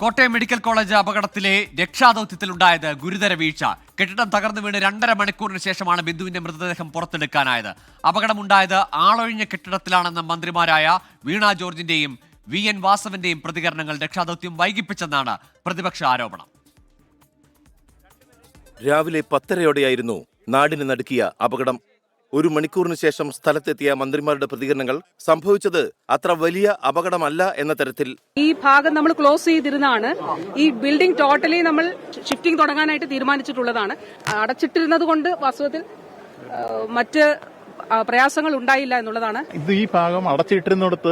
Kottayam medical college അപകടത്തിലെ രക്ഷാദൌത്യത്തിലുണ്ടായത് ഗുരുതര വീഴ്ച. കെട്ടിടം തകർന്നു വീണ് 2.5 മണിക്കൂറിന് ശേഷമാണ് ബിന്ദുവിന്റെ മൃതദേഹം പുറത്തെടുക്കാനായത്. അപകടമുണ്ടായത് ആളൊഴിഞ്ഞ കെട്ടിടത്തിലാണെന്ന മന്ത്രിമാരായ വീണ ജോർജിന്റെയും VN വാസവന്റെയും പ്രതികരണങ്ങൾ രക്ഷാദൌത്യം വൈകിപ്പിച്ചെന്നാണ് പ്രതിപക്ഷ ആരോപണം. രാവിലെ 10:30യോടെയായിരുന്നു നാടിന് നടുക്കിയ അപകടം. 1 മണിക്കൂറിന് ശേഷം സ്ഥലത്തെത്തിയ മന്ത്രിമാരുടെ പ്രതികരണങ്ങൾ സംഭവിച്ചത് അത്ര വലിയ അപകടമല്ല എന്ന തരത്തിൽ. ഈ ഭാഗം നമ്മൾ ക്ലോസ് ചെയ്തിരുന്നതാണ്. ഈ ബിൽഡിംഗ് ടോട്ടലി നമ്മൾ ഷിഫ്റ്റിംഗ് തുടങ്ങാനായിട്ട് തീരുമാനിച്ചിട്ടുള്ളതാണ്. അടച്ചിട്ടിരുന്നത് കൊണ്ട് വാസ്തവത്തിൽ മറ്റ് പ്രയാസങ്ങൾ ഉണ്ടായില്ല എന്നുള്ളതാണ്. ഇത് ഈ ഭാഗം അടച്ചിട്ടിരുന്നിടത്ത്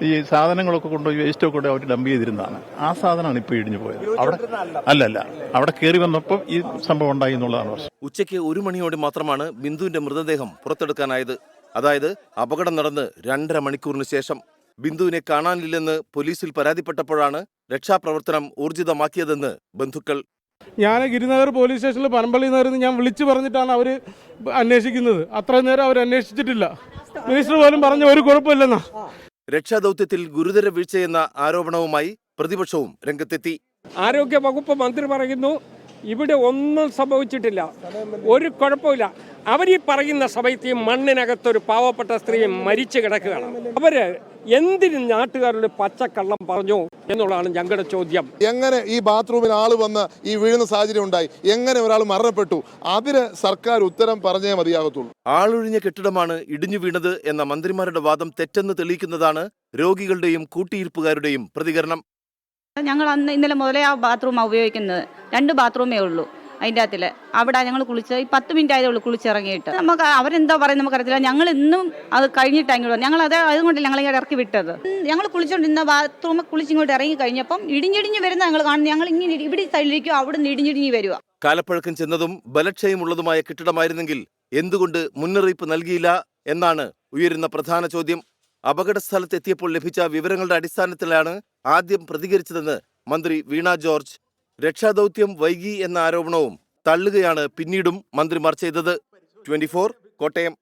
ഈ സാധനങ്ങളൊക്കെ കൊണ്ടുപോയി വേസ്റ്റൊക്കെ അവർ ഡംപ് ചെയ്തിരുന്നതാണ്. ആ സാധനമാണ് ഇപ്പോൾ ഇടിഞ്ഞു പോയത്. അവിടെ അവിടെ കയറി വന്നപ്പോൾ ഈ സംഭവം ഉണ്ടായി എന്നുള്ളതാണ് പ്രശ്നം. ഉച്ചയ്ക്ക് 1 മണിയോടെ മാത്രമാണ് ബിന്ദുവിന്റെ മൃതദേഹം പുറത്തെടുക്കാനായത്. അതായത് അപകടം നടന്ന് 2.5 മണിക്കൂറിന് ശേഷം. ബിന്ദുവിനെ കാണാനില്ലെന്ന് പോലീസിൽ പരാതിപ്പെട്ടപ്പോഴാണ് രക്ഷാപ്രവർത്തനം ഊർജിതമാക്കിയതെന്ന് ബന്ധുക്കൾ. ഞാൻ ഗിരിനഗർ പോലീസ് സ്റ്റേഷനിൽ പനമ്പള്ളി നഗറിൽ ഞാൻ വിളിച്ചു പറഞ്ഞിട്ടാണ് അവർ അന്വേഷിക്കുന്നത്. അത്രയും നേരം അവർ അന്വേഷിച്ചിട്ടില്ല. മിനിസ്റ്റർ പോലും പറഞ്ഞ ഒരു കുഴപ്പമില്ലെന്നാ. രക്ഷാദൌത്യത്തിൽ ഗുരുതര വീഴ്ചയെന്ന ആരോപണവുമായി പ്രതിപക്ഷവും രംഗത്തെത്തി. ആരോഗ്യ വകുപ്പ് മന്ത്രി പറയുന്നു ഇവിടെ ഒന്നും സംഭവിച്ചിട്ടില്ല, ഒരു കുഴപ്പമില്ല. അവരീ പറയുന്ന സമയത്ത് ഈ മണ്ണിനകത്തൊരു പാവപ്പെട്ട സ്ത്രീ മരിച്ചു കിടക്കുകയാണ്. അവര് എന്തിന് നാട്ടുകാരുടെ പച്ചക്കള്ളം പറഞ്ഞു എന്നുള്ളതാണ് ഞങ്ങളുടെ ചോദ്യം. എങ്ങനെ ഈ ബാത്റൂമിൽ ആള് വന്ന് ഈ വീഴുന്ന സാഹചര്യം ഉണ്ടായി, എങ്ങനെ ഒരാൾ മരണപ്പെട്ടു, അതിന് സർക്കാർ ഉത്തരം പറഞ്ഞേ മതിയാകത്തുള്ളൂ. ആളൊഴിഞ്ഞ കെട്ടിടമാണ് ഇടിഞ്ഞു വീണത് എന്ന മന്ത്രിമാരുടെ വാദം തെറ്റെന്ന് തെളിയിക്കുന്നതാണ് രോഗികളുടെയും കൂട്ടിയിരിപ്പുകാരുടെയും പ്രതികരണം. ഞങ്ങൾ ഇന്നലെ മുതലേ ആ ബാത്റൂമാണ് ഉപയോഗിക്കുന്നത്. 2 ബാത്റൂമേ ഉള്ളൂ അതിൻ്റെ അകത്തിൽ. അവിടെ ഞങ്ങൾ കുളിച്ച് 10 മിനിറ്റ് ആയതേ ഉള്ളൂ കുളിച്ചിറങ്ങിയിട്ട്. നമുക്ക് അവരെന്താ പറയുന്നത് നമുക്കറിയത്തില്ല. ഞങ്ങൾ ഇന്നും അത് കഴിഞ്ഞിട്ടാണ് ഇങ്ങോട്ട്. ഞങ്ങൾ അതുകൊണ്ടല്ല ഞങ്ങളിങ്ങോട്ട് ഇറക്കി വിട്ടത്. ഞങ്ങൾ കുളിച്ചുകൊണ്ടിരുന്ന ബാത്റൂമിൽ കുളിച്ചിങ്ങോട്ട് ഇറങ്ങി കഴിഞ്ഞപ്പം ഇടിഞ്ഞിടിഞ്ഞ് വരുന്ന ഞങ്ങൾ കാണുന്നത്. ഞങ്ങൾ ഇങ്ങനെ ഇവിടെ സൈഡിലേക്കോ അവിടെ നിന്ന് ഇടിഞ്ഞിടിഞ്ഞ് വരിക. കാലപ്പഴക്കം ചെന്നതും ബലക്ഷയമുള്ളതുമായ കെട്ടിടമായിരുന്നെങ്കിൽ എന്തുകൊണ്ട് മുന്നറിയിപ്പ് നൽകിയില്ല എന്നാണ് ഉയരുന്ന പ്രധാന ചോദ്യം. അപകട സ്ഥലത്തെത്തിയപ്പോൾ ലഭിച്ച വിവരങ്ങളുടെ അടിസ്ഥാനത്തിലാണ് ആദ്യം പ്രതികരിച്ചതെന്ന് മന്ത്രി വീണ ജോർജ്. രക്ഷാദൌത്യം വൈകി എന്ന ആരോപണവും തള്ളുകയാണ് പിന്നീടും മന്ത്രിമാർ ചെയ്തത്. 24 കോട്ടയം.